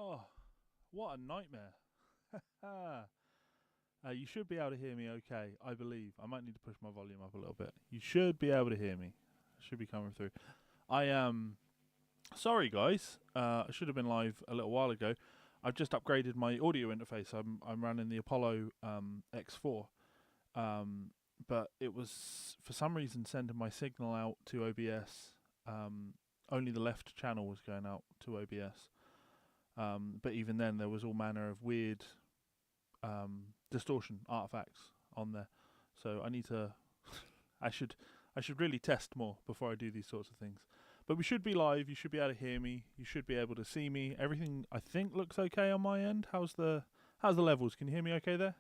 Oh, what a nightmare. You should be able to hear me okay, I believe. I might need to push my volume up a little bit. You should be able to hear me. Should be coming through. I am sorry, guys. I should have been live a little while ago. I've just upgraded my audio interface. I'm running the Apollo X4, but it was for some reason sending my signal out to OBS. Only the left channel was going out to OBS. But even then, there was all manner of weird distortion artifacts on there. So I need to. I should really test more before I do these sorts of things. But we should be live. You should be able to hear me. You should be able to see me. Everything I think looks okay on my end. How's the levels? Can you hear me okay there?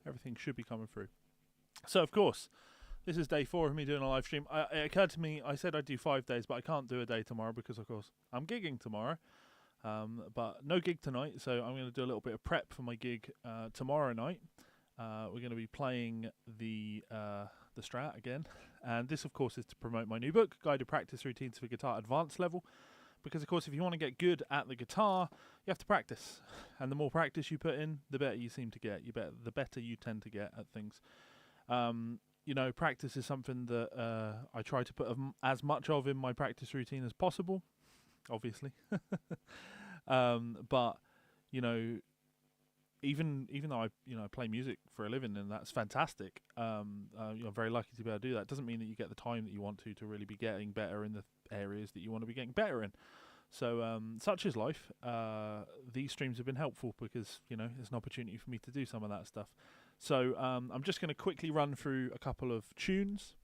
Everything should be coming through. So, of course, this is day 4 of me doing a live stream. It occurred to me, I said I'd do 5 days, but I can't do a day tomorrow because, of course, I'm gigging tomorrow. But no gig tonight, so I'm going to do a little bit of prep for my gig tomorrow night. We're going to be playing the Strat again. And this, of course, is to promote my new book, Guided Practice Routines for Guitar Advanced Level. Because, of course, if you want to get good at the guitar, you have to practice. And the more practice you put in, the better you seem to get. The better you tend to get at things. Practice is something that I try to put as much of in my practice routine as possible, obviously. But, even though I play music for a living, and that's fantastic, I'm very lucky to be able to do that. It doesn't mean that you get the time that you want to really be getting better in the areas that you want to be getting better in. So such is life. These streams have been helpful because it's an opportunity for me to do some of that stuff. So I'm just going to quickly run through a couple of tunes,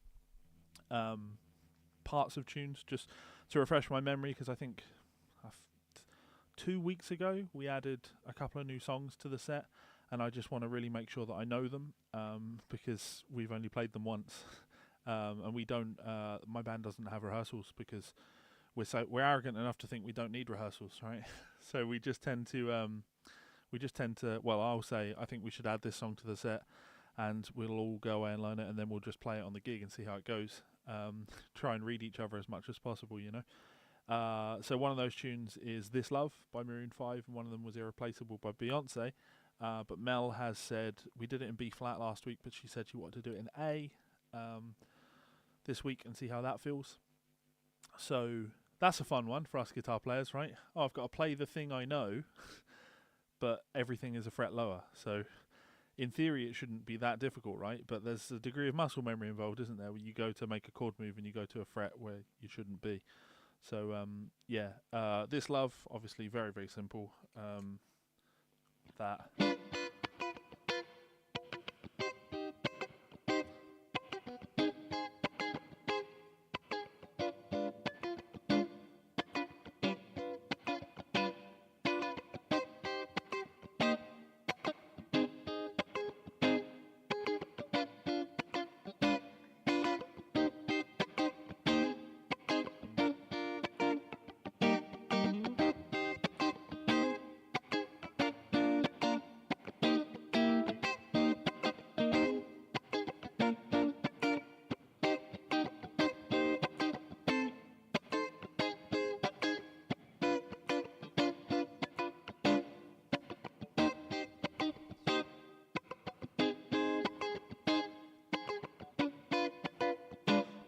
parts of tunes, just to refresh my memory, because I think 2 weeks ago we added a couple of new songs to the set, and I just want to really make sure that I know them, because we've only played them once. And we don't. My band doesn't have rehearsals because we're arrogant enough to think we don't need rehearsals, right? So we just tend to. Well, I'll say I think we should add this song to the set, and we'll all go away and learn it, and then we'll just play it on the gig and see how it goes. Try and read each other as much as possible, So one of those tunes is "This Love" by Maroon 5, and one of them was "Irreplaceable" by Beyonce. But Mel has said we did it in B flat last week, but she said she wanted to do it in A. This week and see how that feels. So that's a fun one for us guitar players, right? Oh, I've got to play the thing I know, but everything is a fret lower. So in theory, it shouldn't be that difficult, right? But there's a degree of muscle memory involved, isn't there? Where you go to make a chord move and you go to a fret where you shouldn't be. So This Love, obviously very, very simple. That.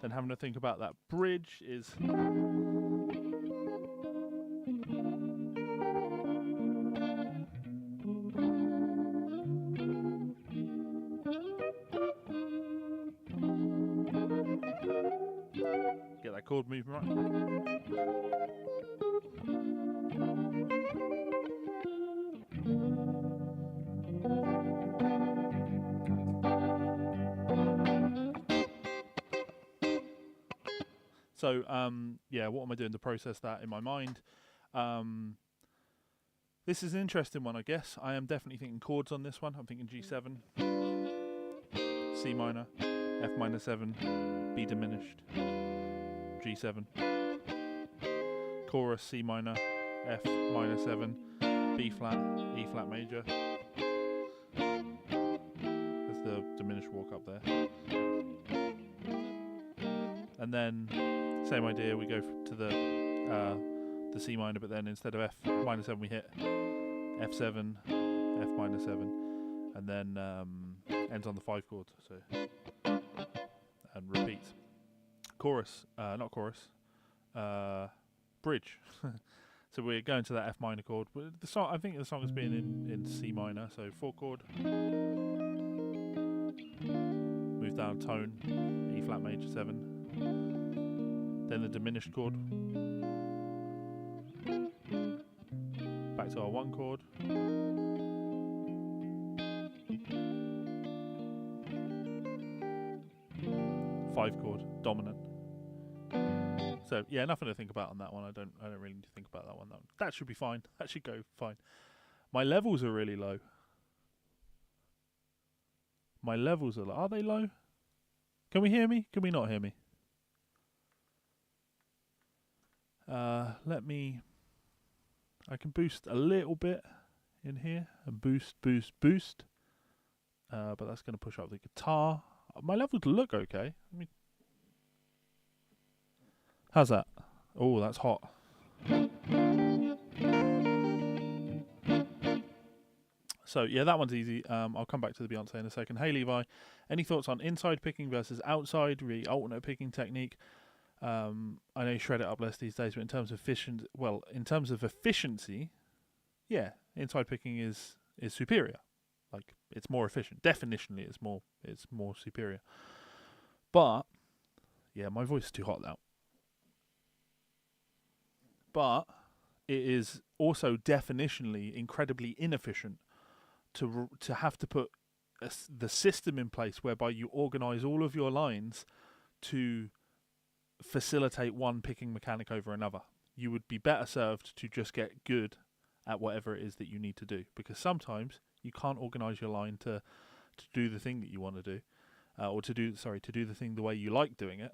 Then having to think about that bridge is. Get that chord movement right. So, what am I doing to process that in my mind? This is an interesting one, I guess. I am definitely thinking chords on this one. I'm thinking G7, C minor, F minor 7, B diminished, G7. chorus C minor, F minor 7, B flat, E flat major. There's the diminished walk up there. And then same idea, we go to the C minor, but then instead of F minor 7 we hit F7, F minor 7, and then ends on the 5 chord. So and repeats. Chorus, not chorus, bridge. So we're going to that F minor chord. The song, I think the song has been in C minor, so 4 chord. Move down tone, E flat major 7. Then the diminished chord. Back to our 1 chord. 5 chord, dominant. So yeah, nothing to think about on that one. I don't really need to think about that one. That should be fine. That should go fine. My levels are really low. My levels are low. Are they low? Can we hear me? Can we not hear me? I can boost a little bit in here and boost. But that's going to push up the guitar. My levels look okay. How's that? Oh, that's hot. So yeah, that one's easy. I'll come back to the Beyonce in a second. Hey Levi, any thoughts on inside picking versus outside, really alternate picking technique? I know you shred it up less these days, but in terms of efficiency, yeah, inside picking is superior. Like, it's more efficient. Definitionally, it's more superior. But yeah, my voice is too hot now. But it is also definitionally incredibly inefficient to have to put the system in place whereby you organise all of your lines to facilitate one picking mechanic over another. You would be better served to just get good at whatever it is that you need to do, because sometimes you can't organise your line to do the thing that you want to do, or to do the thing the way you like doing it.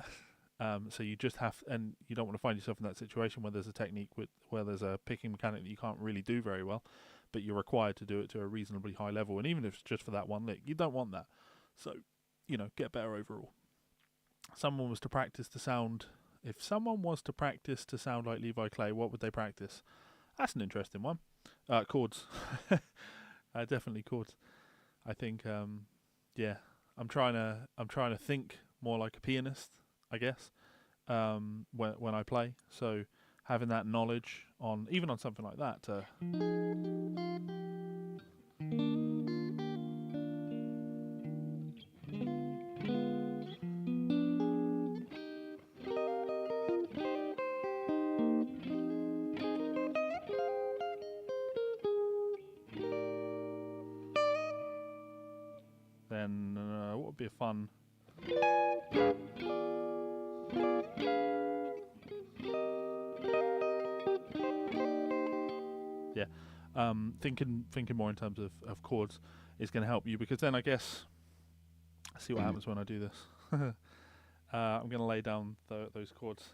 So you just have, and you don't want to find yourself in that situation where there's a technique where there's a picking mechanic that you can't really do very well, but you're required to do it to a reasonably high level. And even if it's just for that one lick, you don't want that. So, get better overall. If someone was to practice to sound like Levi Clay, what would they practice? That's an interesting one. Chords. Definitely chords. I think, yeah, I'm trying to think more like a pianist, I guess, when I play. So having that knowledge on something like that. Then what would be a fun? Yeah, thinking more in terms of chords is going to help you, because then I guess see what happens when I do this. I'm going to lay down those chords.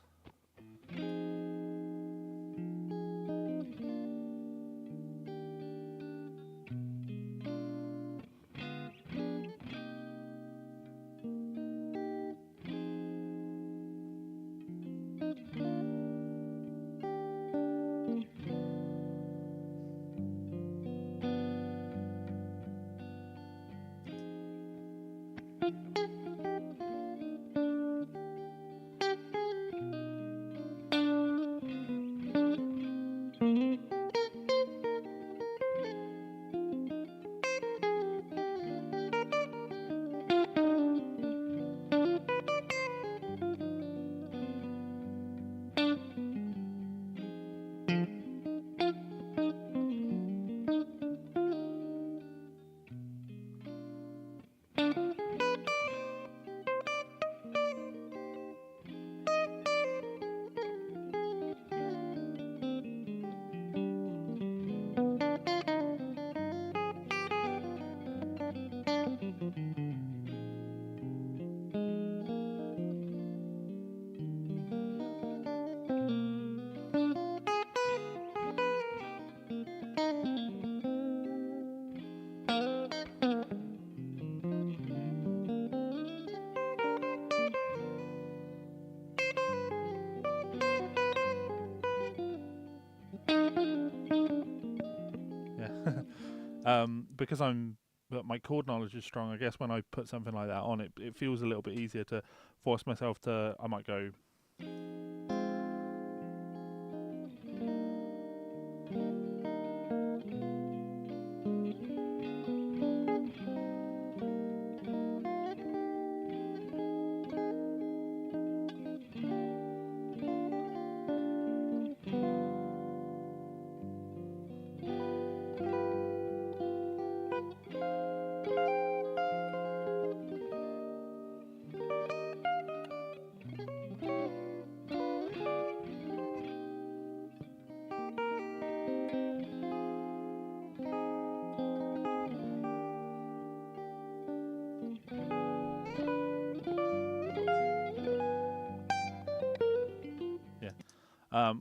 because my chord knowledge is strong. I guess when I put something like that on, it feels a little bit easier to force myself to. I might go.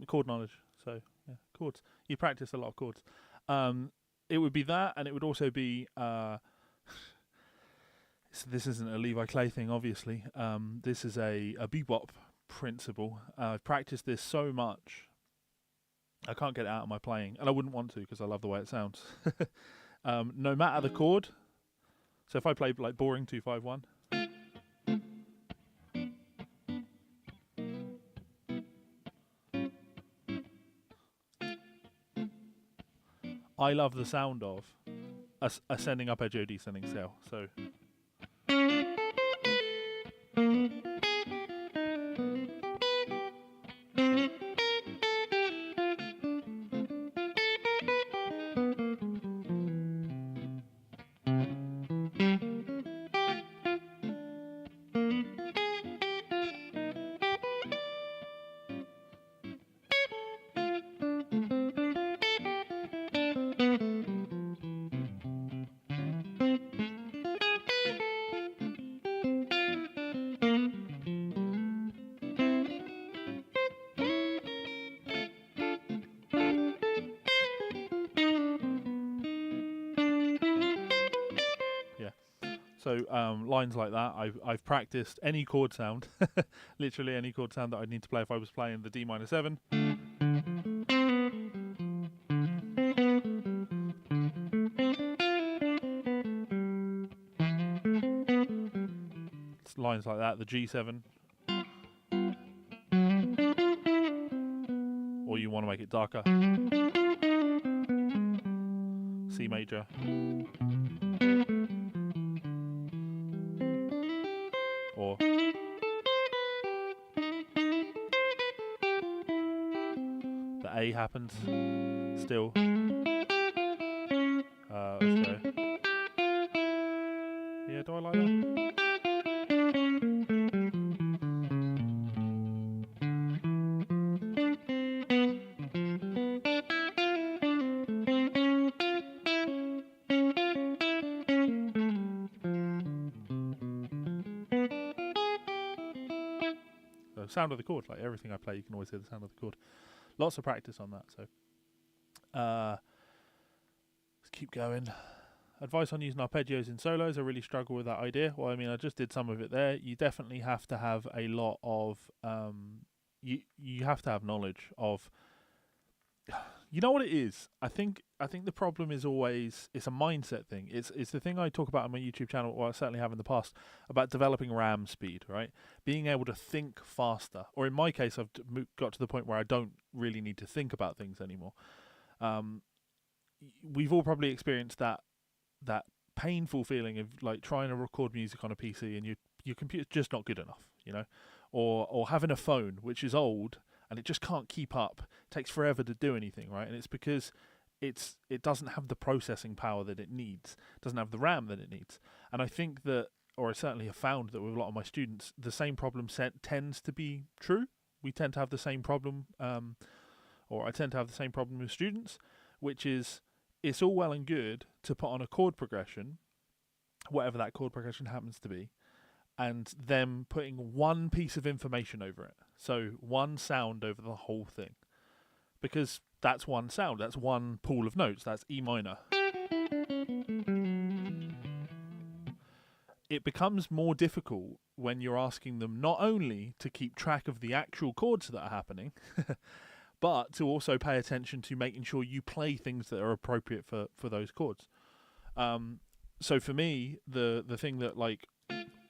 Chord knowledge. So yeah, chords. You practice a lot of chords. It would be that, and it would also be. This isn't a Levi Clay thing, obviously. This is a bebop principle. I've practiced this so much, I can't get it out of my playing, and I wouldn't want to because I love the way it sounds. No matter the chord. So if I play like boring 2-5-1. I love the sound of ascending arpeggio, descending scale. So lines like that, I've practiced any chord sound, literally any chord sound that I'd need to play if I was playing the D minor 7. It's lines like that, the G7. Or you want to make it darker. C major. Or the A happens still. Let's go. Yeah, do I like that? Sound of the chord, like everything I play, you can always hear the sound of the chord. Lots of practice on that. So let's keep going. Advice on using arpeggios in solos. I really struggle with that idea. Well, I mean, I just did some of it there. You definitely have to have a lot of you have to have knowledge of. You know what it is? I think the problem is always it's a mindset thing. It's the thing I talk about on my YouTube channel, or I certainly have in the past, about developing RAM speed, right? Being able to think faster. Or in my case, I've got to the point where I don't really need to think about things anymore. We've all probably experienced that painful feeling of like trying to record music on a PC and your computer's just not good enough, you know, or having a phone which is old and it just can't keep up. It takes forever to do anything, right? And it's because it doesn't have the processing power that it needs, doesn't have the RAM that it needs. And I think that, or I certainly have found that with a lot of my students, the same problem tends to be true. We tend to have the same problem, or I tend to have the same problem with students, which is it's all well and good to put on a chord progression, whatever that chord progression happens to be, and them putting one piece of information over it. So one sound over the whole thing. Because that's one sound, that's one pool of notes, that's E minor. It becomes more difficult when you're asking them not only to keep track of the actual chords that are happening, but to also pay attention to making sure you play things that are appropriate for those chords. So for me, the thing that like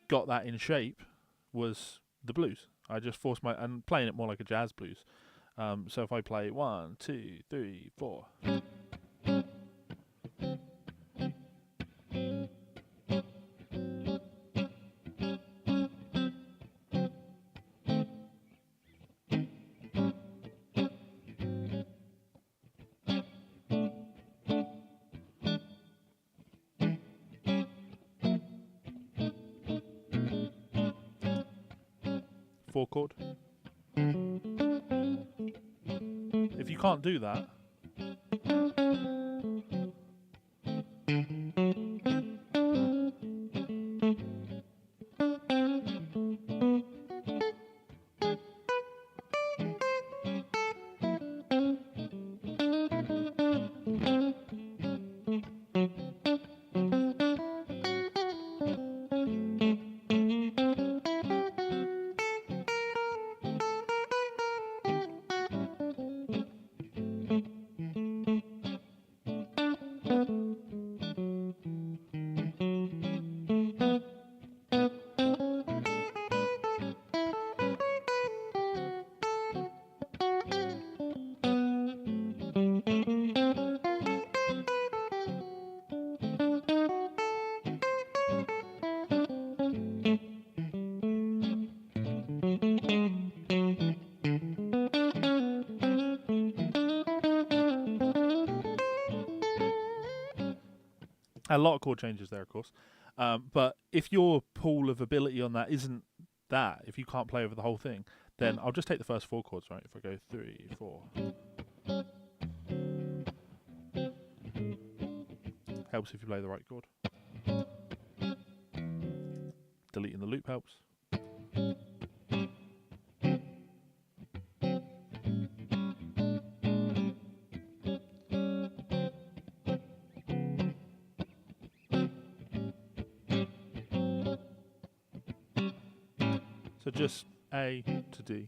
got that in shape was the blues. I just forced and playing it more like a jazz blues. So if I play 1, 2, 3, 4. Four chord. If you can't do that, a lot of chord changes there, of course. But if your pool of ability on that isn't that, if you can't play over the whole thing, then I'll just take the first 4 chords, right? If I go 3, 4. Helps if you play the right chord. Deleting the loop helps. So just A to D.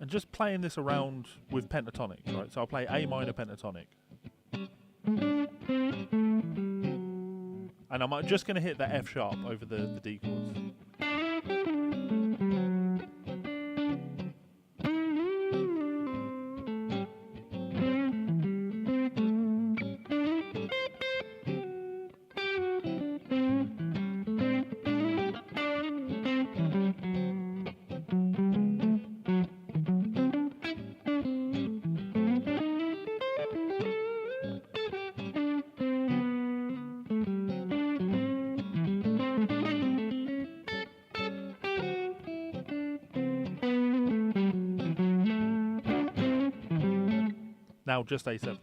And just playing this around with pentatonics, right? So I'll play A minor pentatonic. And I'm just going to hit the F sharp over the D chords. Now just A7.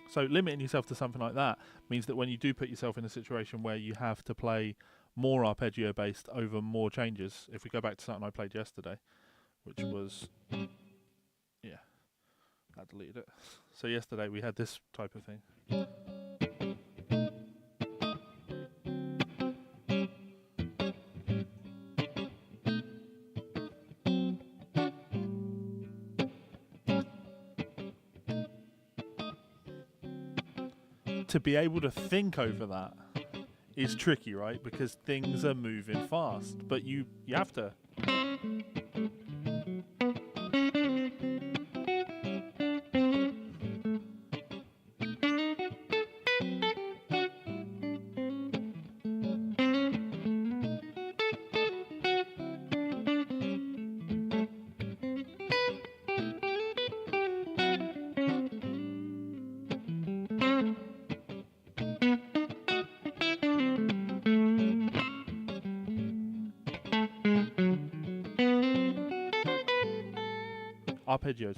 So limiting yourself to something like that means that when you do put yourself in a situation where you have to play more arpeggio based over more changes, if we go back to something I played yesterday, which was, yeah, I deleted it. So yesterday we had this type of thing. To be able to think over that is tricky, right? Because things are moving fast, but you have to. arpeggios.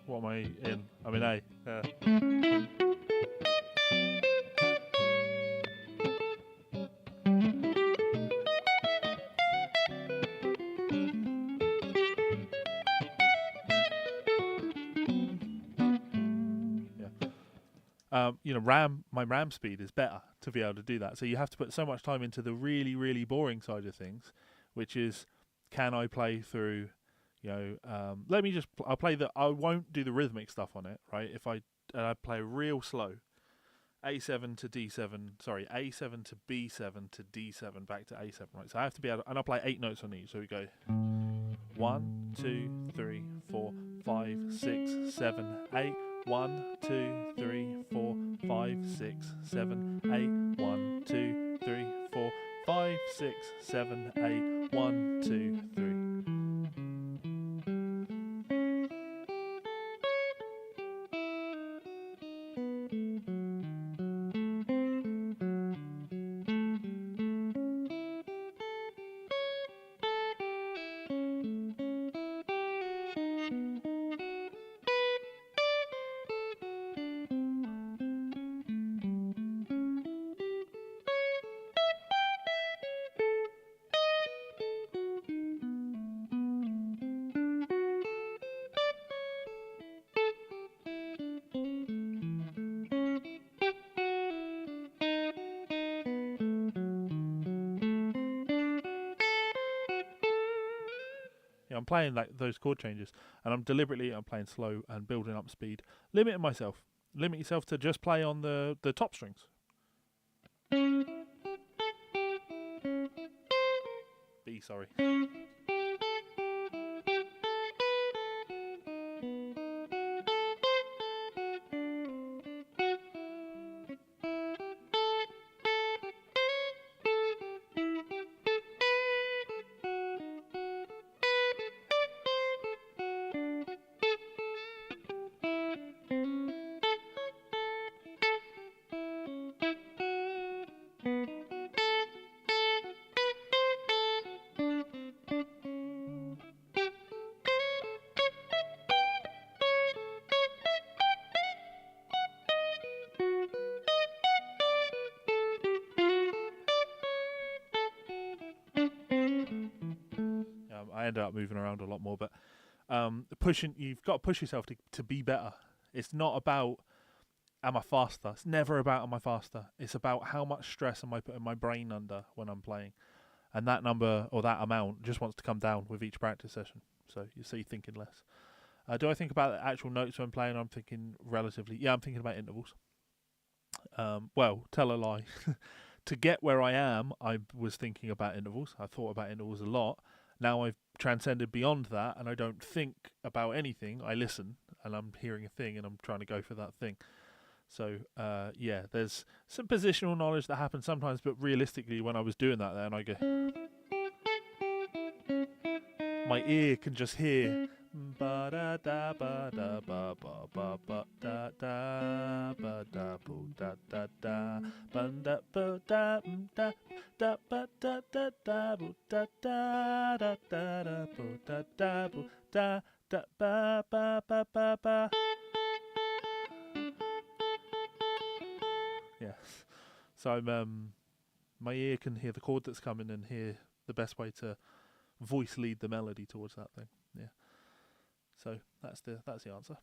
What am I in? I'm in A. My RAM speed is better to be able to do that. So you have to put so much time into the really, really boring side of things, which is, can I play through, I'll play I won't do the rhythmic stuff on it, right? If I play real slow, A7 to D7, A7 to B7 to D7 back to A7, right? So I have to be able to, and I'll play 8 notes on each. So we go 1, 2, 3, 4, 5, 6, 7, 8. 1, 2, 3, 4, 5, 6, 7, 8. 1, 2, 3, 4, 5, 6, 7, 8. 1, 2, 3. I'm playing like those chord changes, and I'm playing slow and building up speed, limiting myself. Limit yourself to just play on the top strings. B, sorry. I ended up moving around a lot more, but you've got to push yourself to be better. It's not about am I faster. It's never about am I faster. It's about how much stress am I putting my brain under when I'm playing, and that number or that amount just wants to come down with each practice session. So you're thinking less. Do I think about the actual notes when playing? I'm thinking I'm thinking about intervals. Well, tell a lie. To get where I am, I was thinking about intervals. I thought about intervals a lot. Now I've transcended beyond that, and I don't think about anything. I listen, and I'm hearing a thing, and I'm trying to go for that thing. So, there's some positional knowledge that happens sometimes, but realistically, when I was doing that, then I go, my ear can just hear. Ba da da ba da ba ba ba ba da da ba da boo da da da ba da ba da da da ba da da da boo da da da da da boo da da boo da da ba ba ba ba ba. Yeah, so I'm my ear can hear the chord that's coming and hear the best way to voice lead the melody towards that thing. Yeah. So that's the answer.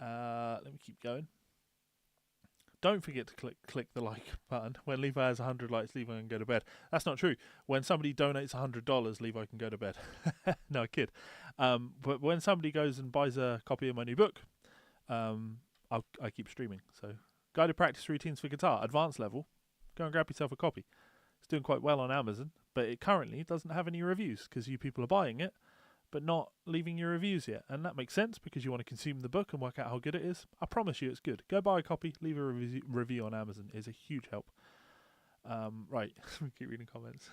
Let me keep going. don't forget to click the like button. When Levi has 100 likes, Levi can go to bed. That's not true. When somebody donates $100, Levi can go to bed. No, kid. But when somebody goes and buys a copy of my new book, I keep streaming. So guided practice routines for guitar, advanced level. Go and grab yourself a copy. It's doing quite well on Amazon, but it currently doesn't have any reviews because you people are buying it, but not leaving your reviews yet. And that makes sense because you want to consume the book and work out how good it is. I promise you it's good. Go buy a copy, leave a review on Amazon. It's a huge help. Right, keep reading comments.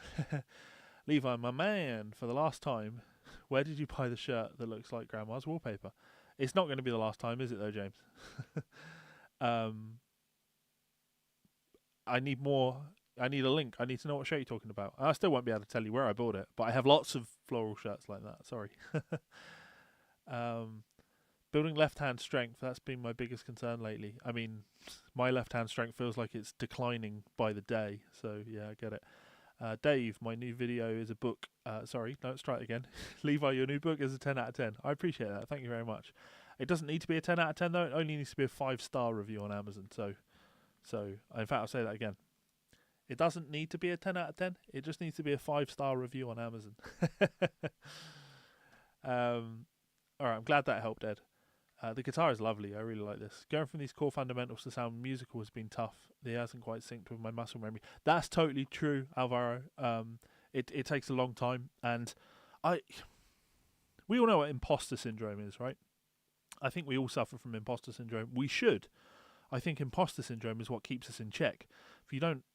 Levi, my man, for the last time, where did you buy the shirt that looks like Grandma's wallpaper? It's not going to be the last time, is it though, James? I need more. I need a link. I need to know what shirt you're talking about. I still won't be able to tell you where I bought it, but I have lots of floral shirts like that. Sorry. Building left-hand strength, that's been my biggest concern lately. I mean, my left-hand strength feels like it's declining by the day. So, yeah, I get it. Dave, my new video is a book. Sorry, let's try it again. Levi, your new book is a 10 out of 10. I appreciate that. Thank you very much. It doesn't need to be a 10 out of 10, though. It only needs to be a 5-star review on Amazon. So, in fact, I'll say that again. It doesn't need to be a 10 out of 10. It just needs to be a 5-star review on Amazon. All right, I'm glad that helped, Ed. The guitar is lovely. I really like this. Going from these core fundamentals to sound musical has been tough. It hasn't quite synced with my muscle memory. That's totally true, Alvaro. It takes a long time, and we all know what imposter syndrome is, right? I think we all suffer from imposter syndrome. We should. I think imposter syndrome is what keeps us in check.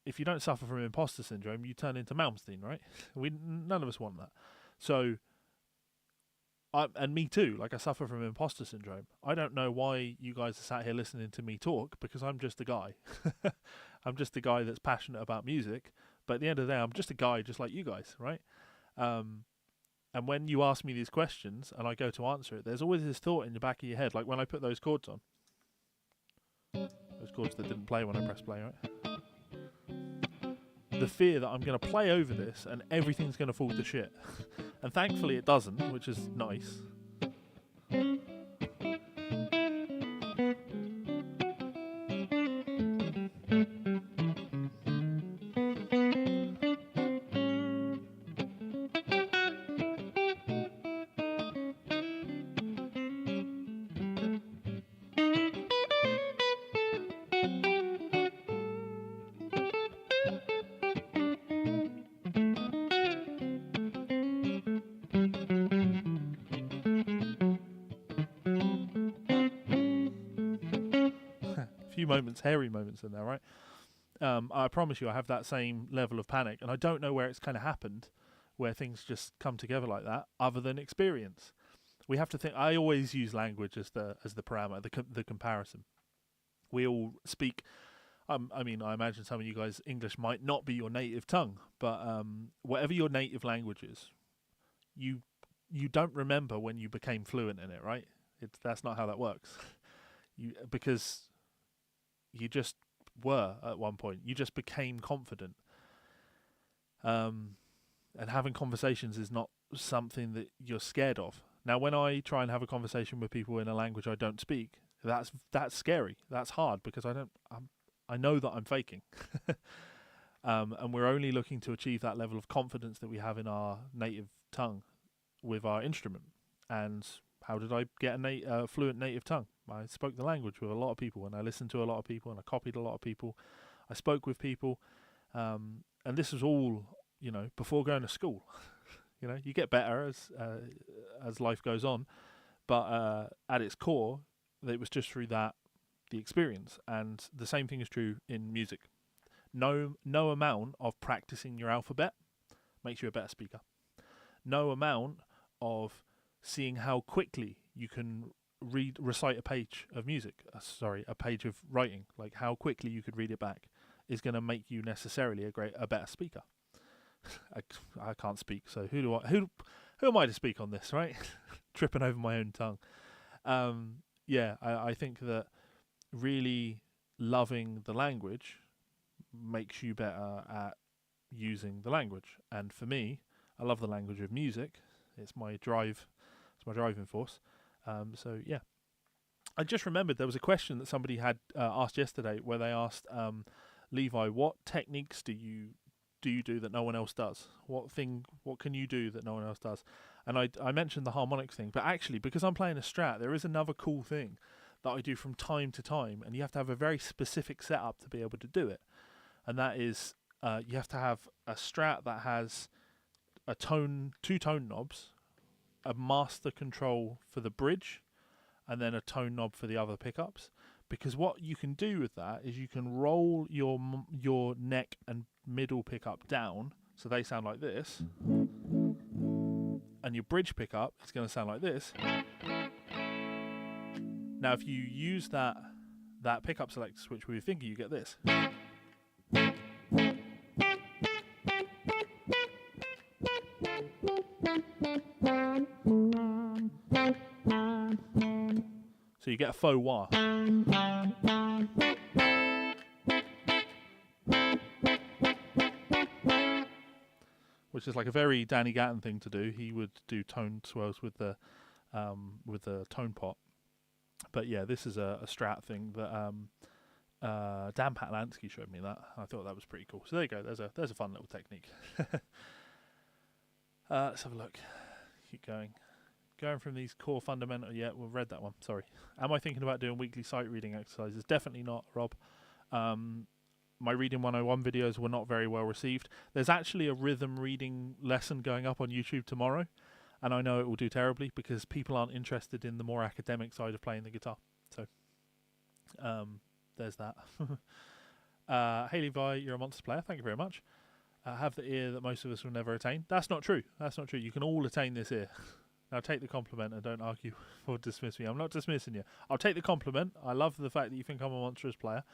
If you don't suffer from imposter syndrome, you turn into Malmsteen, right? None of us want that. So, and me too. Like, I suffer from imposter syndrome. I don't know why you guys are sat here listening to me talk, because I'm just a guy. I'm just a guy that's passionate about music. But at the end of the day, I'm just a guy, just like you guys, right? And when you ask me these questions and I go to answer it, there's always this thought in the back of your head, like when I put those chords on. Those chords that didn't play when I pressed play, right? The fear that I'm going to play over this and everything's going to fall to shit. And thankfully it doesn't, which is nice. Moments, hairy moments in there, right? I promise you I have that same level of panic, and I don't know where it's kind of happened, where things just come together like that, other than experience. We have to think. I always use language as the parameter, the comparison. We all speak. I mean, I imagine some of you guys, English might not be your native tongue, but whatever your native language is, you don't remember when you became fluent in it, right? That's not how that works. Because you just were at one point. You just became confident. And having conversations is not something that you're scared of. Now, when I try and have a conversation with people in a language I don't speak, that's scary. That's hard because I know that I'm faking. And we're only looking to achieve that level of confidence that we have in our native tongue with our instrument. And how did I get a fluent native tongue? I spoke the language with a lot of people, and I listened to a lot of people, and I copied a lot of people. I spoke with people, and this was all, before going to school. You get better as life goes on, but at its core, it was just through the experience. And the same thing is true in music. No amount of practicing your alphabet makes you a better speaker. No amount of seeing how quickly you can recite a page of music, a page of writing, like how quickly you could read it back, is going to make you necessarily a better speaker. I can't speak, so who am I to speak on this, right? Tripping over my own tongue. I think that really loving the language makes you better at using the language. And for me, I love the language of music. It's my drive. It's my driving force. I just remembered there was a question that somebody had asked yesterday, where they asked Levi, what techniques do you do that no one else does? What can you do that no one else does? And I mentioned the harmonics thing, but actually, because I'm playing a Strat, there is another cool thing that I do from time to time, and you have to have a very specific setup to be able to do it. And that is, you have to have a Strat that has two tone knobs, a master control for the bridge, and then a tone knob for the other pickups. Because what you can do with that is you can roll your neck and middle pickup down, so they sound like this, and your bridge pickup is going to sound like this. Now, if you use that pickup select switch with your finger, you get this. So you get a faux wah. Which is like a very Danny Gatton thing to do. He would do tone swirls with the tone pot. But yeah, this is a Strat thing that Dan Patlansky showed me that. I thought that was pretty cool. So there you go. There's a fun little technique. Let's have a look. Keep going. Going from these core fundamental. Yeah, we've read that one. Sorry. Am I thinking about doing weekly sight reading exercises? Definitely not, Rob. My Reading 101 videos were not very well received. There's actually a rhythm reading lesson going up on YouTube tomorrow, and I know it will do terribly because people aren't interested in the more academic side of playing the guitar. So, there's that. Hey Levi, you're a monster player. Thank you very much. Have the ear that most of us will never attain. That's not true. That's not true. You can all attain this ear. Now take the compliment and don't argue or dismiss me. I'm not dismissing you. I'll take the compliment. I love the fact that you think I'm a monstrous player,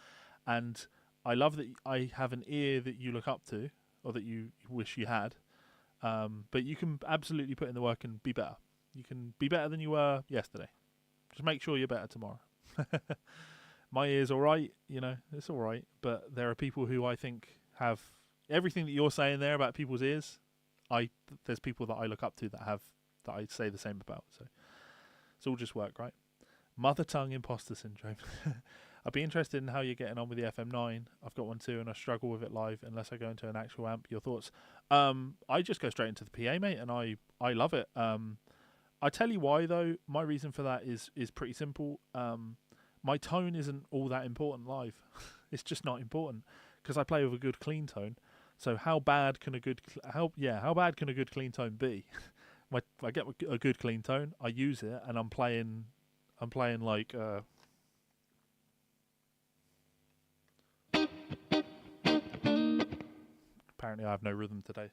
and I love that I have an ear that you look up to, or that you wish you had. But you can absolutely put in the work and be better. You can be better than you were yesterday. Just make sure you're better tomorrow. My ear's all right, it's all right. But there are people who I think have everything that you're saying there about people's ears. There's people that I look up to that I say the same about. So it's all just work, right? Mother tongue imposter syndrome. I'd be interested in how you're getting on with the FM9. I've got one too, and I struggle with it live unless I go into an actual amp. Your thoughts? I just go straight into the PA, mate, and I love it. I tell you why, though. My reason for that is pretty simple. My tone isn't all that important live. It's just not important because I play with a good clean tone. So how bad can a good clean tone be? I get a good clean tone, I use it, and I'm playing like apparently I have no rhythm today.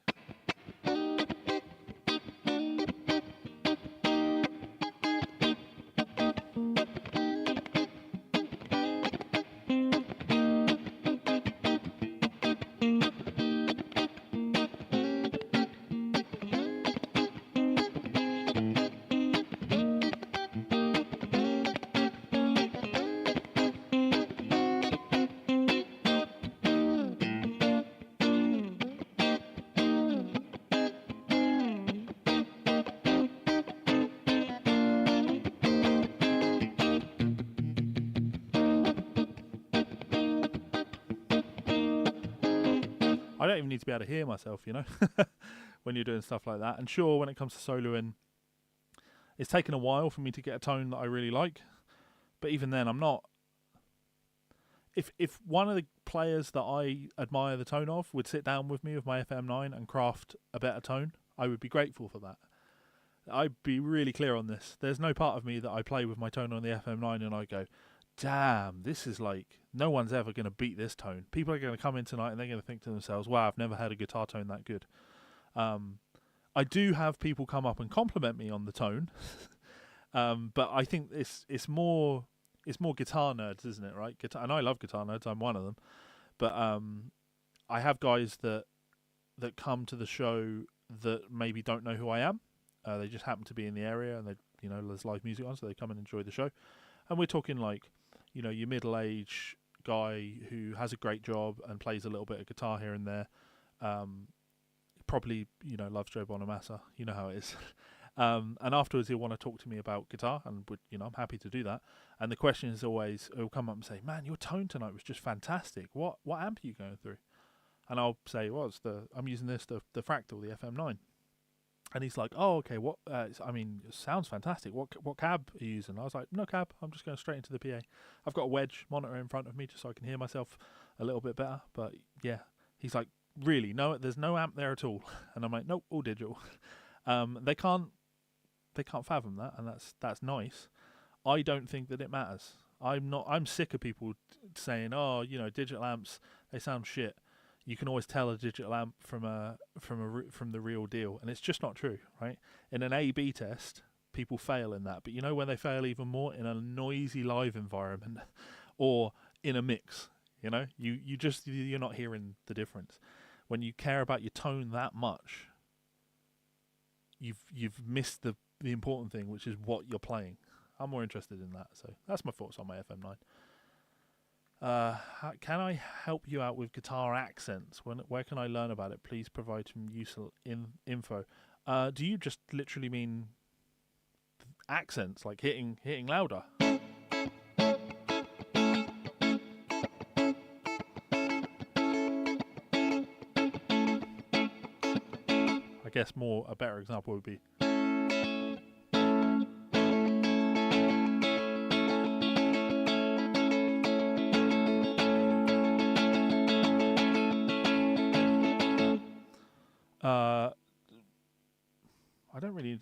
I don't even need to be able to hear myself, when you're doing stuff like that. And sure, when it comes to soloing, it's taken a while for me to get a tone that I really like. But even then, I'm not. If one of the players that I admire the tone of would sit down with me with my FM9 and craft a better tone, I would be grateful for that. I'd be really clear on this. There's no part of me that I play with my tone on the FM9 and I go, damn, this is like, no one's ever going to beat this tone. People are going to come in tonight and they're going to think to themselves, wow, I've never had a guitar tone that good. I do have people come up and compliment me on the tone, but I think it's more guitar nerds, isn't it, right? And I love guitar nerds, I'm one of them. But I have guys that come to the show that maybe don't know who I am. They just happen to be in the area and there's live music on, so they come and enjoy the show. And we're talking like, your middle-aged guy who has a great job and plays a little bit of guitar here and there. Probably, loves Joe Bonamassa. You know how it is. And afterwards he'll want to talk to me about guitar, and I'm happy to do that. And the question is always, he'll come up and say, "Man, your tone tonight was just fantastic. What amp are you going through?" And I'll say, "Well, I'm using the Fractal, the FM9." And he's like, "Oh, okay. What? It sounds fantastic. What cab are you using?" I was like, "No cab. I'm just going straight into the PA. I've got a wedge monitor in front of me just so I can hear myself a little bit better." But yeah, he's like, "Really? No, there's no amp there at all." And I'm like, "Nope, all digital." They can't fathom that, and that's nice. I don't think that it matters. I'm sick of people saying, "Oh, digital amps, they sound shit. You can always tell a digital amp from the real deal," and it's just not true, right? In an A/B test, people fail in that, but when they fail even more? In a noisy live environment or in a mix. You're not hearing the difference. When you care about your tone that much, you've missed the important thing, which is what you're playing. I'm more interested in that. So that's my thoughts on my FM9. Can I help you out with guitar accents? Where can I learn about it? Please provide some useful info. Do you just literally mean accents, like hitting louder? I guess a better example would be.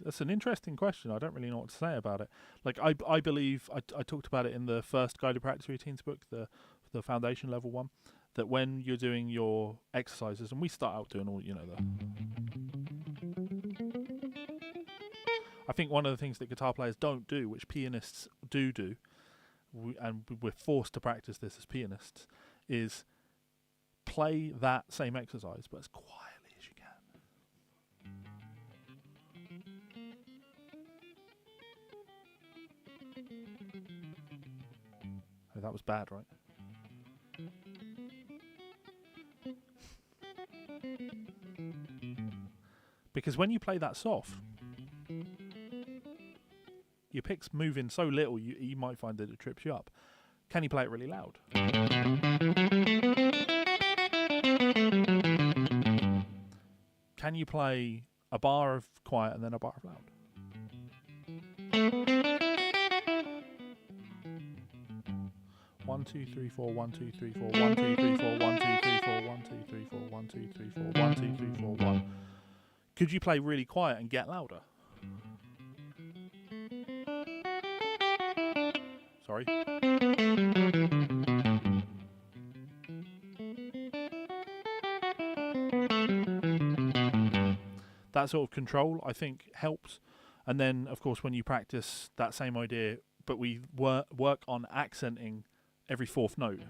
That's an interesting question. I don't really know what to say about it. Like, I believe, I talked about it in the first guided practice routines book, the foundation level one, that when you're doing your exercises, and we start out doing all, I think one of the things that guitar players don't do, which pianists do, and we're forced to practice this as pianists, is play that same exercise, but as quietly as you can. Oh, that was bad, right? Because when you play that soft, your pick's moving so little, you might find that it trips you up. Can you play it really loud? Can you play a bar of quiet and then a bar of loud? 1 2 3 4 1 2 3 4 1 2 3 4 1 2 3 4 1 2 3 4 1 2 3 4 1 2 3 4 1. Could you play really quiet and get louder? Sorry. That sort of control, I think, helps. And then, of course, when you practice that same idea, but we work on accenting every fourth note.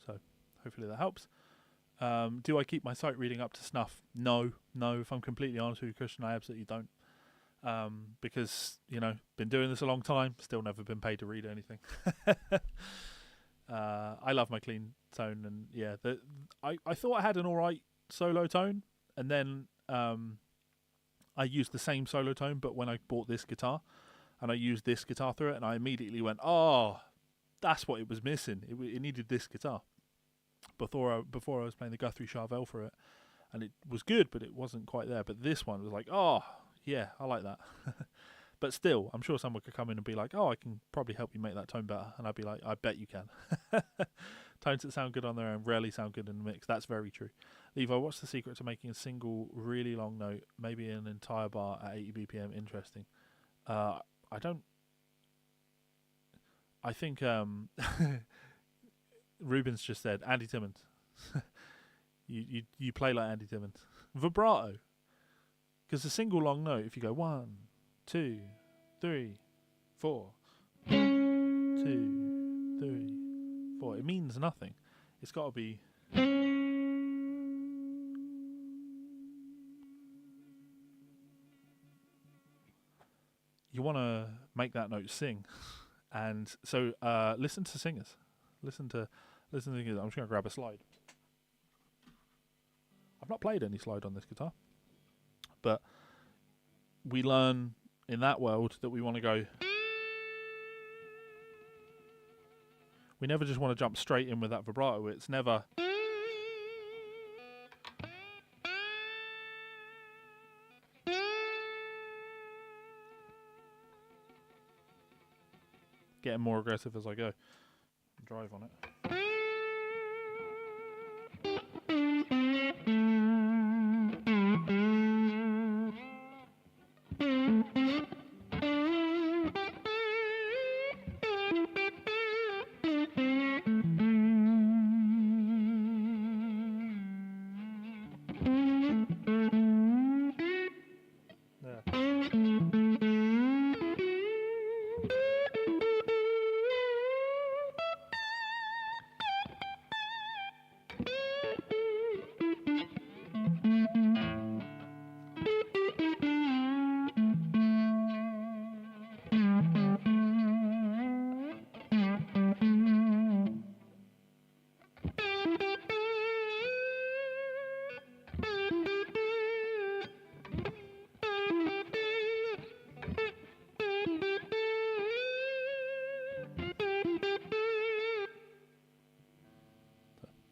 So, hopefully that helps. Do I keep my sight reading up to snuff? No. If I'm completely honest with you, Christian, I absolutely don't. Because, been doing this a long time, still never been paid to read anything. I love my clean tone, and yeah, I thought I had an alright solo tone, and then I used the same solo tone, but when I bought this guitar, and I used this guitar through it, and I immediately went, oh, that's what it was missing. It needed this guitar. Before I was playing the Guthrie Charvel for it, and it was good, but it wasn't quite there. But this one was like, oh yeah, I like that. But still, I'm sure someone could come in and be like, oh, I can probably help you make that tone better, and I'd be like, I bet you can. Tones that sound good on their own rarely sound good in the mix. That's very true. Levi, what's the secret to making a single really long note, maybe an entire bar at 80 BPM interesting? I think Ruben's just said Andy Timmons. you play like Andy Timmons. Vibrato. Because a single long note, if you go 1, 2, 3, 4, 2, 3, 4, it means nothing. It's got to be. You want to make that note sing, and so listen to singers, listen to singers. I'm just going to grab a slide. I've not played any slide on this guitar, but we learn in that world that we want to go. We never just want to jump straight in with that vibrato. It's never. Getting more aggressive as I go. Drive on it.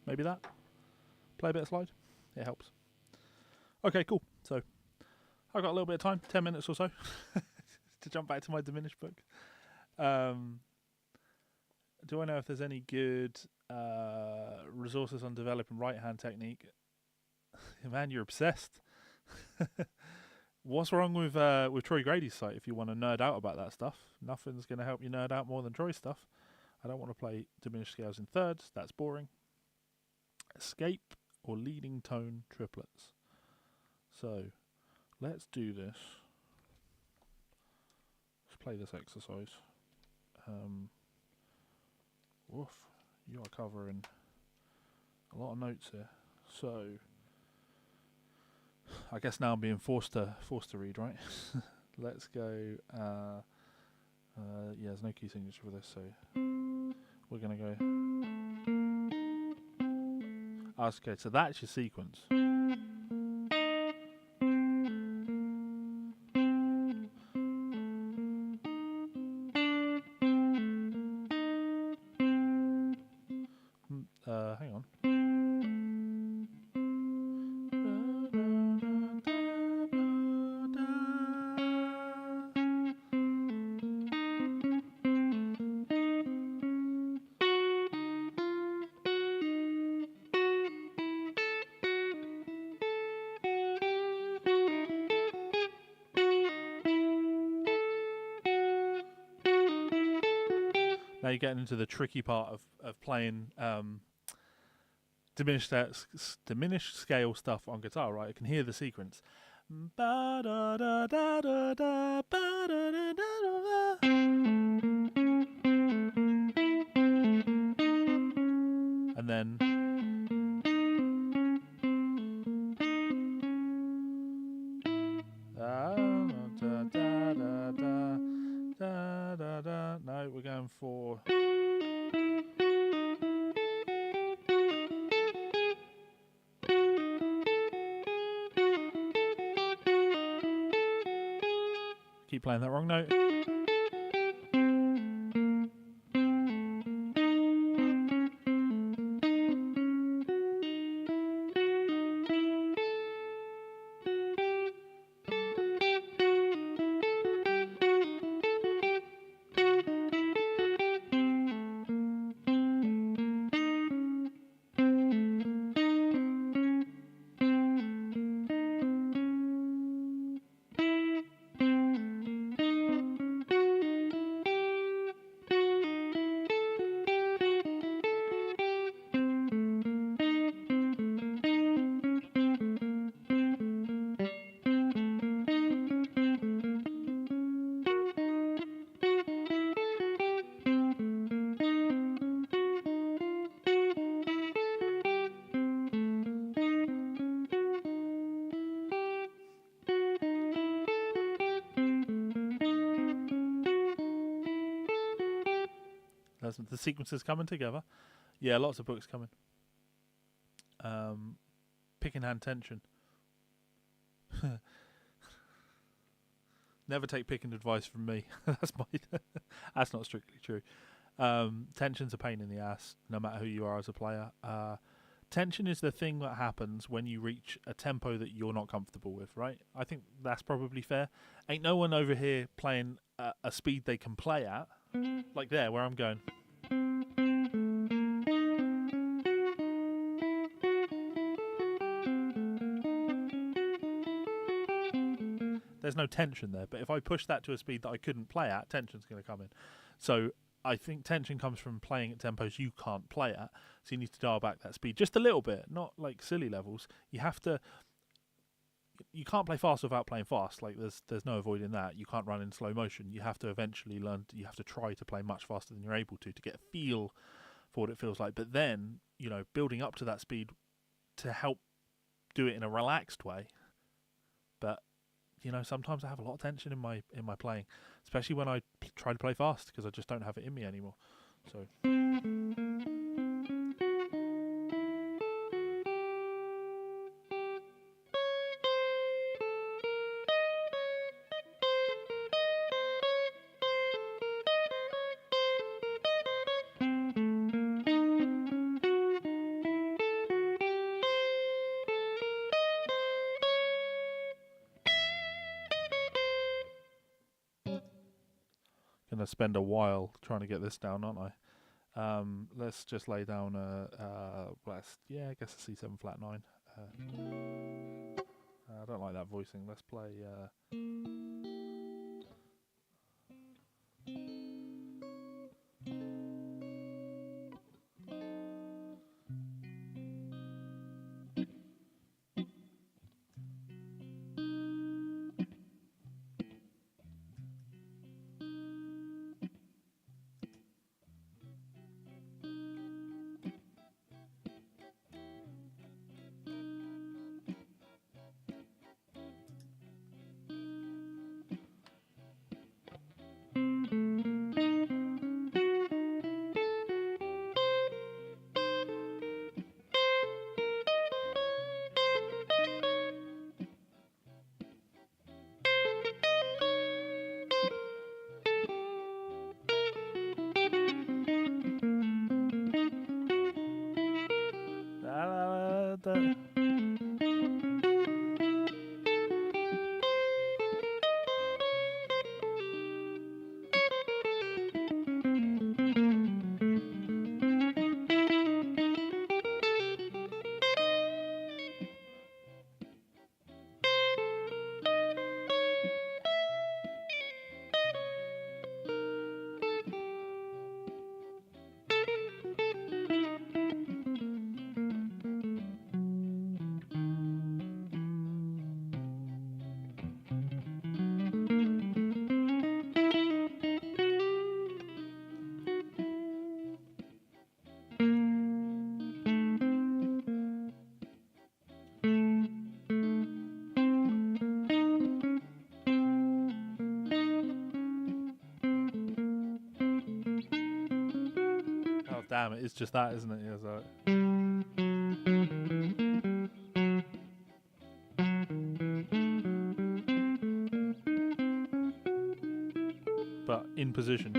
Maybe that. Play a bit of slide. It helps. Okay, cool. So I've got a little bit of time, 10 minutes or so, to jump back to my Diminished book. Do I know if there's any good resources on developing right-hand technique? Man, you're obsessed. What's wrong with Troy Grady's site if you want to nerd out about that stuff? Nothing's going to help you nerd out more than Troy's stuff. I don't want to play diminished scales in thirds. That's boring. Escape or leading tone triplets. So let's do this. Let's play this exercise. Woof, you are covering a lot of notes here. So I guess now I'm being forced to read, right? Let's go. Yeah, there's no key signature for this, so we're gonna go. Okay, so that's your sequence. Hang on. Now you're getting into the tricky part of playing diminished scale stuff on guitar, right? I can hear the sequence. And then no, we're going for keep playing that wrong note. the sequences coming together. Yeah, lots of books coming. Picking hand tension. Never take picking advice from me. That's not strictly true. Tension's a pain in the ass, no matter who you are as a player. Tension is the thing that happens when you reach a tempo that you're not comfortable with, right? I think that's probably fair. Ain't no one over here playing a speed they can play at, like there, where I'm going. There's no tension there, but if I push that to a speed that I couldn't play at, tension's going to come in. So I think tension comes from playing at tempos you can't play at, so you need to dial back that speed just a little bit, not like silly levels. You can't play fast without playing fast. Like there's no avoiding that. You can't run in slow motion. You have to eventually you have to try to play much faster than you're able to get a feel for what it feels like. But then, building up to that speed to help do it in a relaxed way. But sometimes I have a lot of tension in my playing, especially when I try to play fast, because I just don't have it in me anymore. So. Gonna spend a while trying to get this down, aren't I? Let's just lay down I guess a C7 flat 9. I don't like that voicing. Let's play. Damn, it is just that, isn't it? Yeah, so. But in position.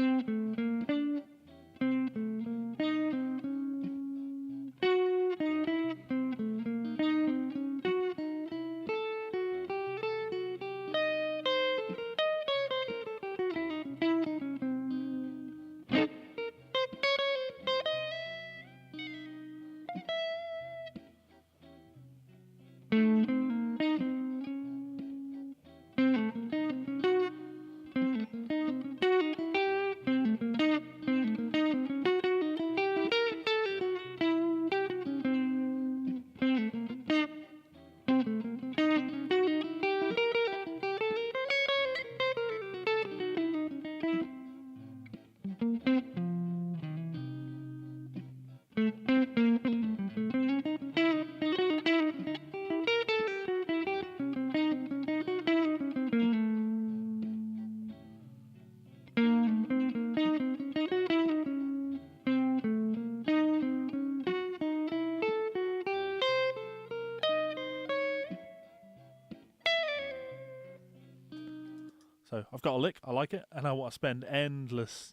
So I've got a lick, I like it, and I want to spend endless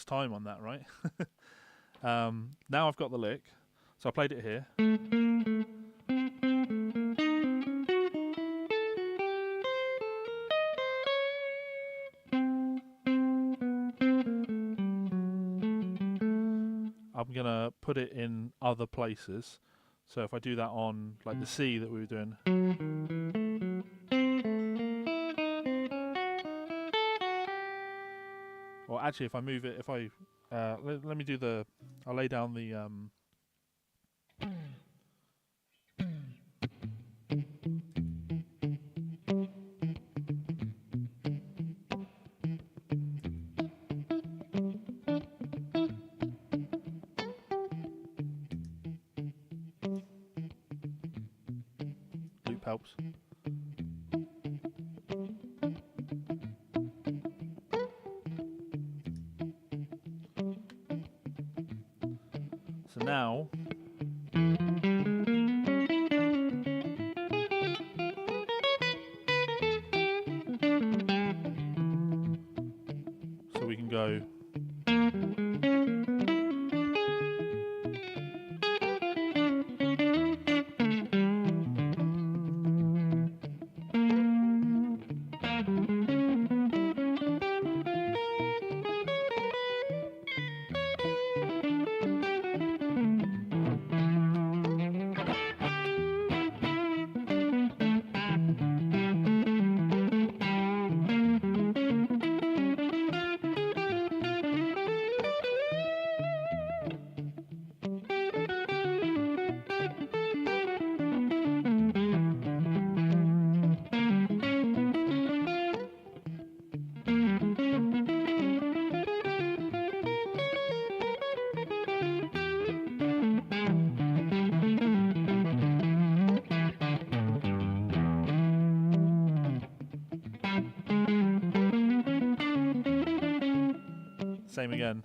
time on that, right? Now I've got the lick, so I played it here. I'm going to put it in other places. So if I do that on like the C that we were doing. Or actually if I move it, if I, let me do the, I'll lay down the, loop helps. So now, so we can go. Same again.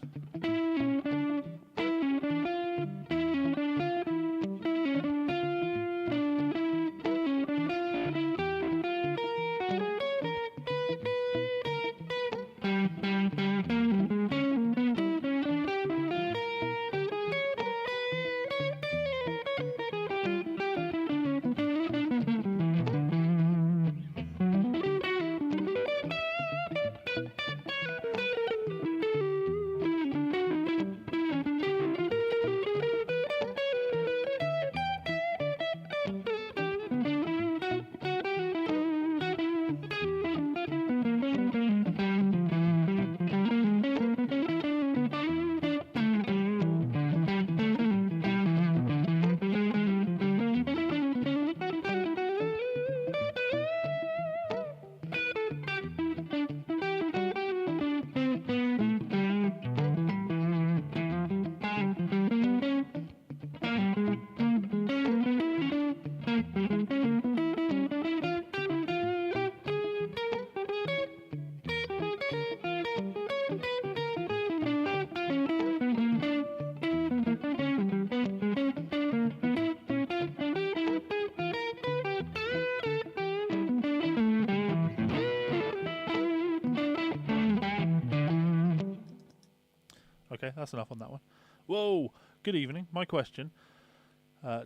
Okay, that's enough on that one. Whoa, good evening. My question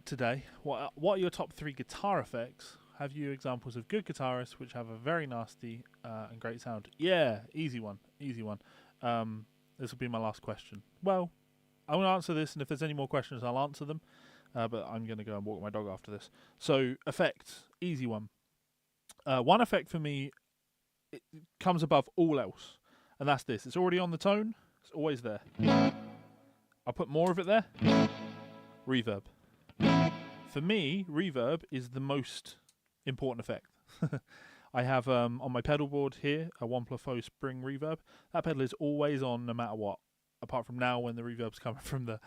today, what are your top 3 guitar effects? Have you examples of good guitarists which have a very nasty and great sound? Yeah, easy one. This will be my last question. Well, I'm going to answer this, and if there's any more questions, I'll answer them. But I'm going to go and walk my dog after this. So, effects, easy one. One effect for me, it comes above all else, and that's this. It's already on the tone. It's always there. I'll put more of it there. Reverb. For me, reverb is the most important effect. I have on my pedal board here a 1+0 spring reverb. That pedal is always on no matter what, apart from now when the reverb's coming from the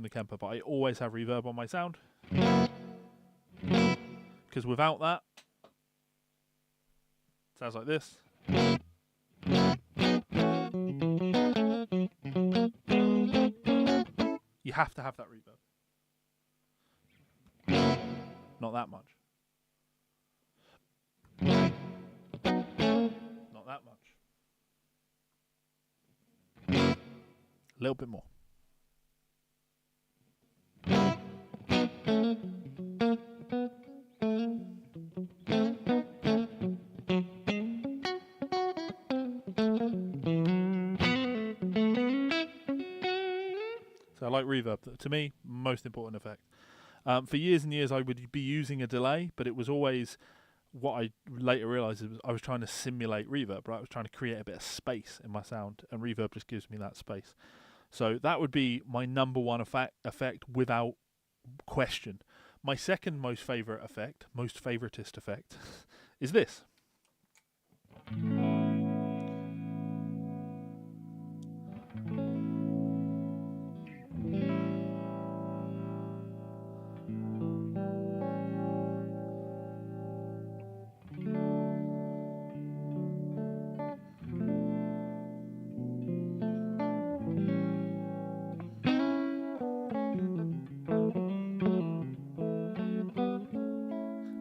Kemper. But I always have reverb on my sound because without that, it sounds like this. You have to have that reverb. Not that much. that much. A little bit more. So I like reverb. To me, most important effect. For years and years, I would be using a delay, but it was always what I later realised was I was trying to simulate reverb, right? I was trying to create a bit of space in my sound, and reverb just gives me that space. So that would be my number one effect without question. My second most favourite effect, most favoritist effect, is this.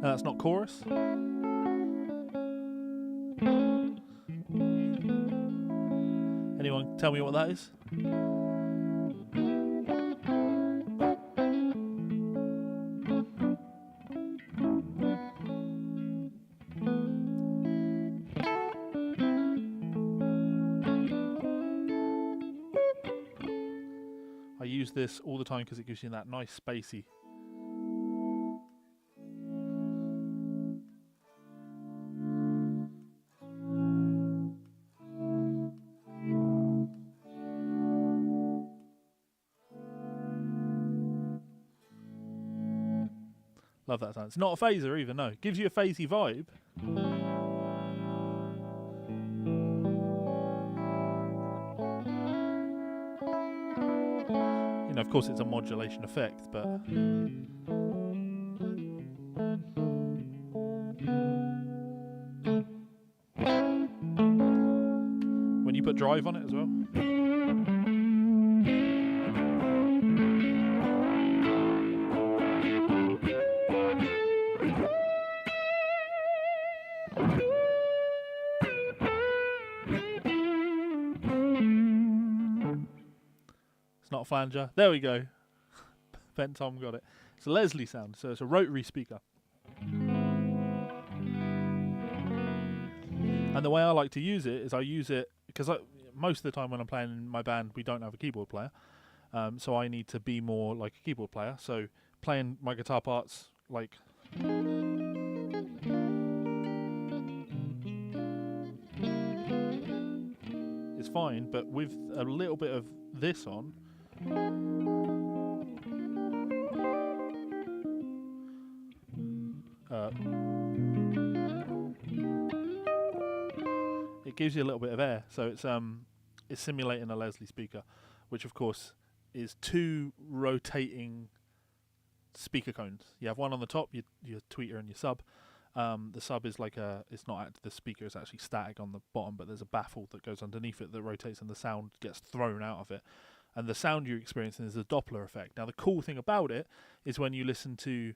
Now that's not chorus. Anyone tell me what that is? I use this all the time because it gives you that nice spacey. Love that sound. It's not a phaser either, no. It gives you a phasey vibe. You know, of course it's a modulation effect, but when you put drive on it as well. Not a flanger. There we go. Ben Tom got it. It's a Leslie sound, so it's a rotary speaker. And the way I like to use it is I use it because most of the time when I'm playing in my band, we don't have a keyboard player. So I need to be more like a keyboard player. So playing my guitar parts like... it's fine, but with a little bit of this on, it gives you a little bit of air, so it's simulating a Leslie speaker, which of course is two rotating speaker cones. You have one on the top, your tweeter and your sub. The sub is like it's not the speaker, it's actually static on the bottom, but there's a baffle that goes underneath it that rotates and the sound gets thrown out of it. And the sound you're experiencing is a Doppler effect. Now the cool thing about it is when you listen to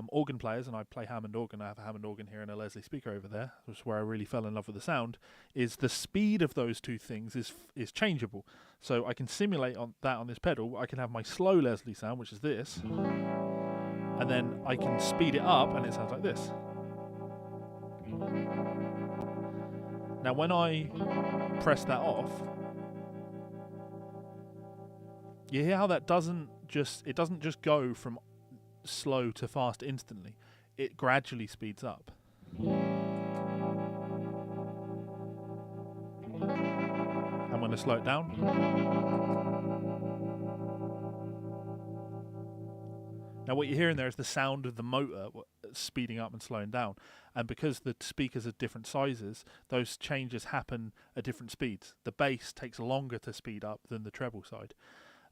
organ players, and I play Hammond organ, I have a Hammond organ here and a Leslie speaker over there, which is where I really fell in love with the sound, is the speed of those two things is changeable. So I can simulate on this pedal. I can have my slow Leslie sound, which is this, and then I can speed it up and it sounds like this. Now when I press that off, you hear how that doesn't just go from slow to fast instantly. It gradually speeds up. I'm going to slow it down. Now what you're hearing there is the sound of the motor speeding up and slowing down. And because the speakers are different sizes, those changes happen at different speeds. The bass takes longer to speed up than the treble side.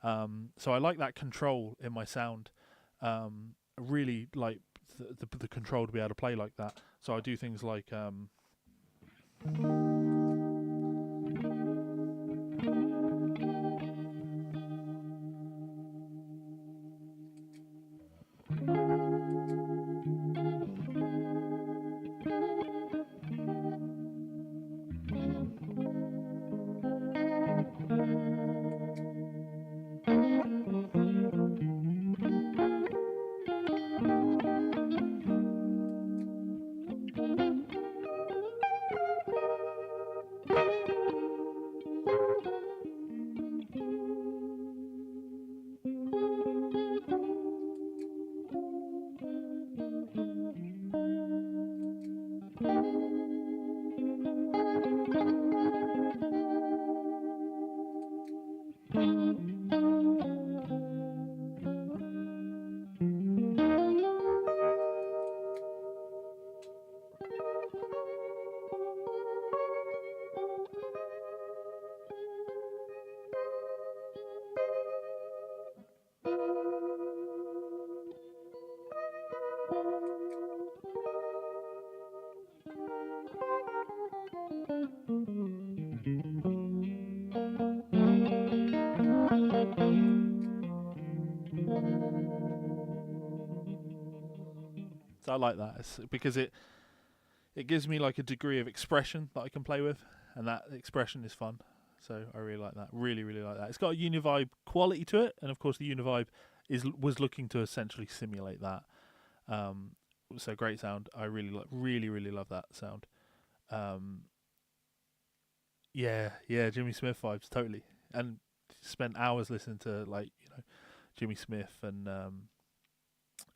So I like that control in my sound. I really like the control to be able to play like that. So I do things like... So I like that because it gives me like a degree of expression that I can play with, and that expression is fun. So I really like that. Really, really like that. It's got a Univibe quality to it, and of course the Univibe was looking to essentially simulate that. So great sound. I really, really love that sound. Yeah, Jimmy Smith vibes totally. And spent hours listening to Jimmy Smith and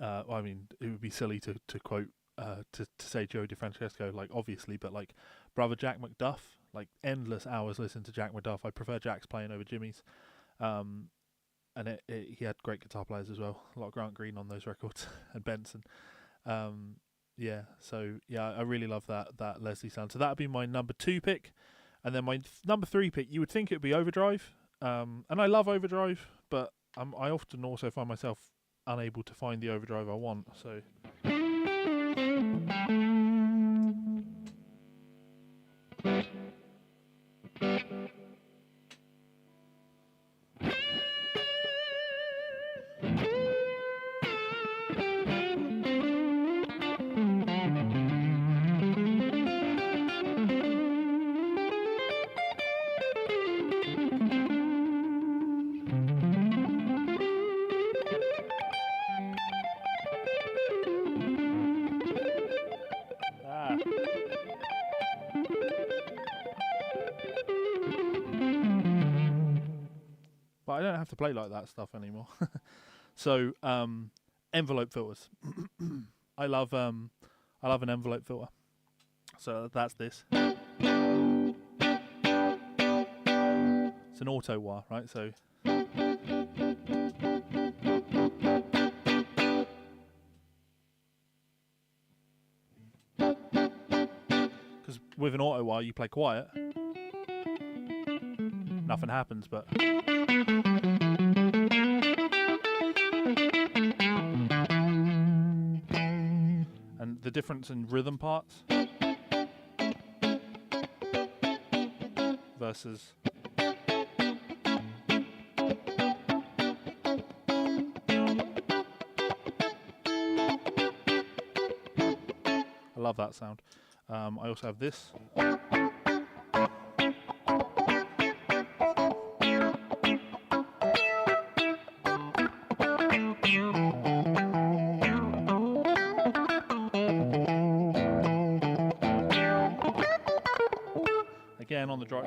I mean, it would be silly to quote to say Joe DeFrancesco, like obviously, but like brother Jack McDuff, like endless hours listening to Jack McDuff. I prefer Jack's playing over Jimmy's, and he had great guitar players as well. A lot of Grant Green on those records and Benson. So I really love that Leslie sound. So that'd be my number 2 pick, and then my number 3 pick. You would think it would be Overdrive, and I love Overdrive, but I often also find myself unable to find the Overdrive I want. So. But I don't have to play like that stuff anymore. So envelope filters. I love an envelope filter. So that's this. It's an auto wah, right? So because with an auto wah you play quiet, nothing happens, but and the difference in rhythm parts versus I love that sound. I also have this. Again on the drive.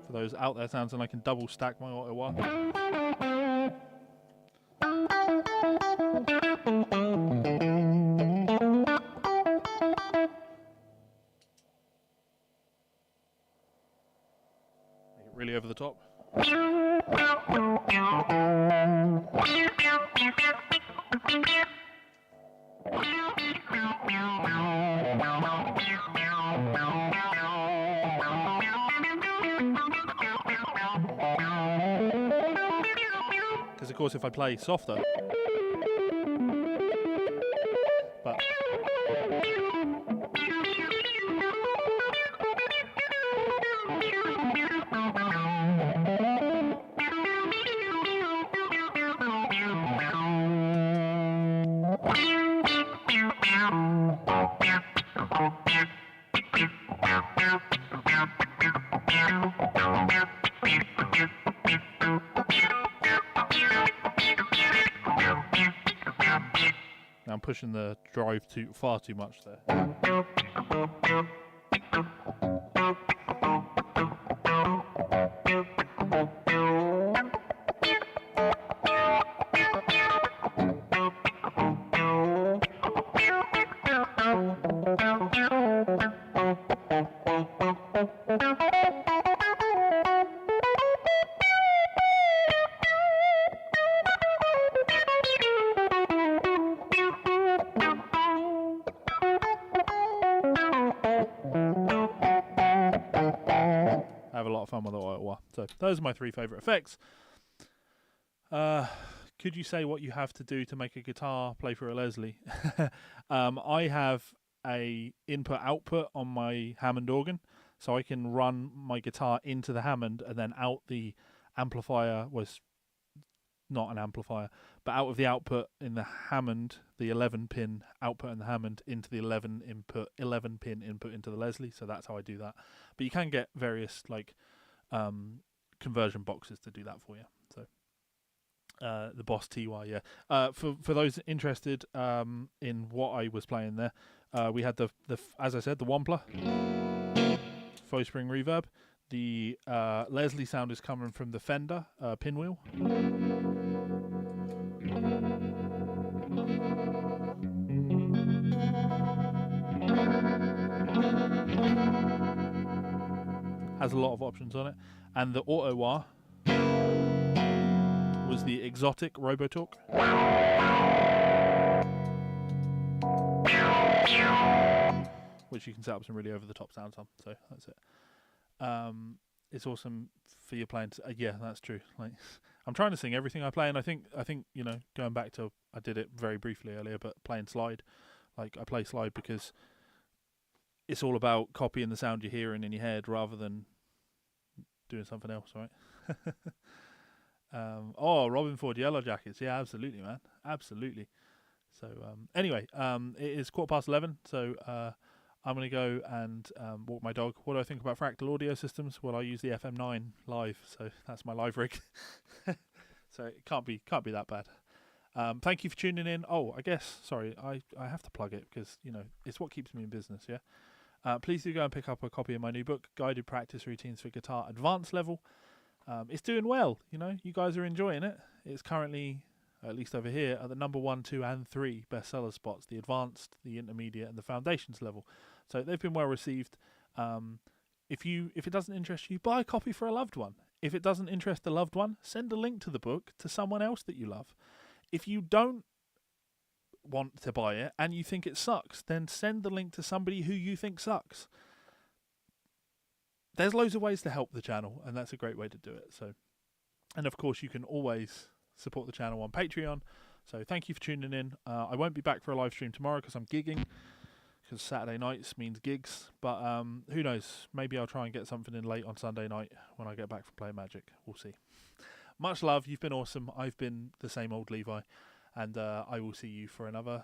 For those out there sounds, and I can double stack my auto wah. Make it really over the top. Because of course if I play softer, but I'm pushing the drive far too much there. Have a lot of fun with the auto wah. So those are my 3 favourite effects. Could you say what you have to do to make a guitar play for a Leslie? I have a input-output on my Hammond organ. so I can run my guitar into the Hammond and then out the amplifier was not an amplifier, but out of the output in the Hammond, the 11-pin output in the Hammond into the 11-pin input into the Leslie. So that's how I do that. But you can get various like conversion boxes to do that for you. So the Boss TY, yeah. For those interested in what I was playing there, we had the as I said, the Wampler, faux spring reverb. The Leslie sound is coming from the Fender pinwheel. Has a lot of options on it. And the Auto Wah was the exotic Robotalk. Which you can set up some really over-the-top sounds on. So that's it. It's awesome for your playing. Yeah, that's true. Like, I'm trying to sing everything I play, and I think you know, going back to, I did it very briefly earlier, but playing slide, like I play slide because it's all about copying the sound you're hearing in your head rather than doing something else, right? Robin Ford Yellow Jackets. Yeah, absolutely, man. Absolutely. So anyway, it is 11:15, so I'm going to go and walk my dog. What do I think about Fractal audio systems? Well, I use the FM9 live, so that's my live rig. So it can't be that bad. Thank you for tuning in. Oh, I guess, sorry, I have to plug it because, you know, it's what keeps me in business, yeah? Please do go and pick up a copy of my new book, Guided Practice Routines for Guitar Advanced Level. It's doing well, you know, you guys are enjoying it. It's currently, at least over here, at the number 1, 2, and 3 bestseller spots, the advanced, the intermediate, and the foundations level. So they've been well received. If it doesn't interest you, buy a copy for a loved one. If it doesn't interest the loved one, send a link to the book to someone else that you love. If you don't want to buy it and you think it sucks, then send the link to somebody who you think sucks. There's loads of ways to help the channel, and that's a great way to do it. So, and of course, you can always support the channel on Patreon. So thank you for tuning in. I won't be back for a live stream tomorrow because I'm gigging, because Saturday nights means gigs. But who knows? Maybe I'll try and get something in late on Sunday night when I get back from playing Magic. We'll see. Much love. You've been awesome. I've been the same old Levi, and I will see you for another